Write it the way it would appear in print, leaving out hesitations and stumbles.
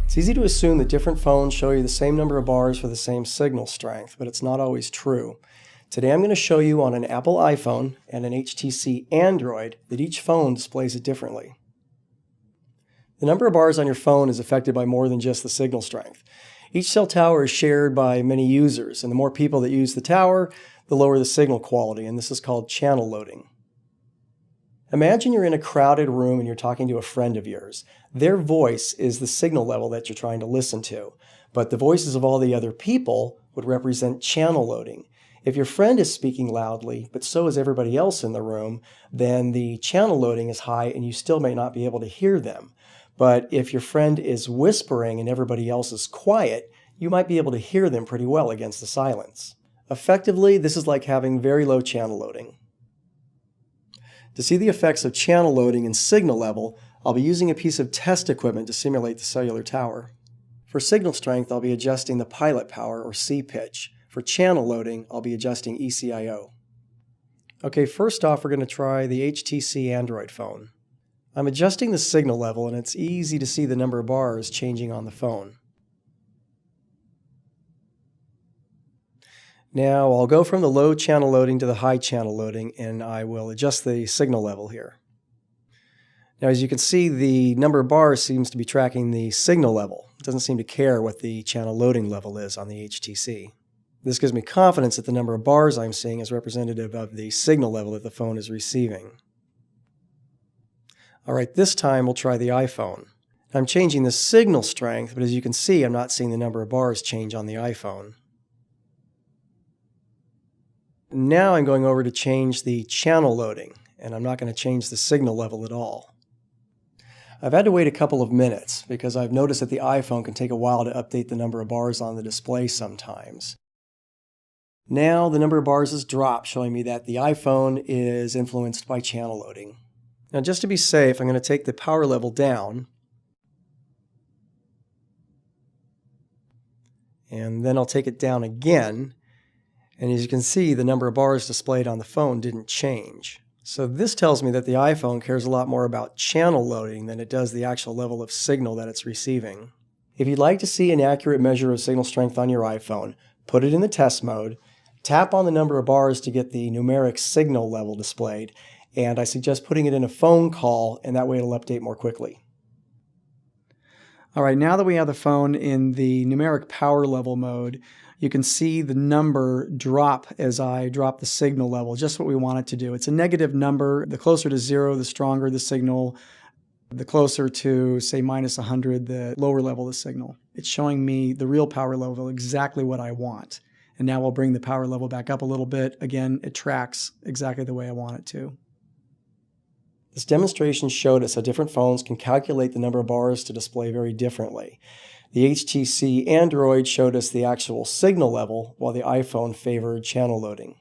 It's easy to assume that different phones show you the same number of bars for the same signal strength, but it's not always true. Today I'm going to show you on an Apple iPhone and an HTC Android that each phone displays it differently. The number of bars on your phone is affected by more than just the signal strength. Each cell tower is shared by many users, and the more people that use the tower, the lower the signal quality, and this is called channel loading. Imagine you're in a crowded room and you're talking to a friend of yours. Their voice is the signal level that you're trying to listen to, but the voices of all the other people would represent channel loading. If your friend is speaking loudly, but so is everybody else in the room, then the channel loading is high and you still may not be able to hear them. But if your friend is whispering and everybody else is quiet, you might be able to hear them pretty well against the silence. Effectively, this is like having very low channel loading. To see the effects of channel loading and signal level, I'll be using a piece of test equipment to simulate the cellular tower. For signal strength, I'll be adjusting the pilot power, or C pitch. For channel loading, I'll be adjusting ECIO. Okay, first off, we're going to try the HTC Android phone. I'm adjusting the signal level, and it's easy to see the number of bars changing on the phone. Now I'll go from the low channel loading to the high channel loading, and I will adjust the signal level here. Now as you can see, the number of bars seems to be tracking the signal level. It doesn't seem to care what the channel loading level is on the HTC. This gives me confidence that the number of bars I'm seeing is representative of the signal level that the phone is receiving. Alright, this time we'll try the iPhone. I'm changing the signal strength, but as you can see, I'm not seeing the number of bars change on the iPhone. Now I'm going over to change the channel loading, and I'm not going to change the signal level at all. I've had to wait a couple of minutes because I've noticed that the iPhone can take a while to update the number of bars on the display sometimes. Now the number of bars has dropped, showing me that the iPhone is influenced by channel loading. Now just to be safe, I'm going to take the power level down, and then I'll take it down again. And as you can see, the number of bars displayed on the phone didn't change. So this tells me that the iPhone cares a lot more about channel loading than it does the actual level of signal that it's receiving. If you'd like to see an accurate measure of signal strength on your iPhone, put it in the test mode, tap on the number of bars to get the numeric signal level displayed, and I suggest putting it in a phone call, and that way it'll update more quickly. Alright, now that we have the phone in the numeric power level mode, you can see the number drop as I drop the signal level, just what we want it to do. It's a negative number. The closer to 0, the stronger the signal. The closer to, say, minus 100, the lower level of the signal. It's showing me the real power level, exactly what I want. And now I'll bring the power level back up a little bit. Again, it tracks exactly the way I want it to. This demonstration showed us how different phones can calculate the number of bars to display very differently. The HTC Android showed us the actual signal level, while the iPhone favored channel loading.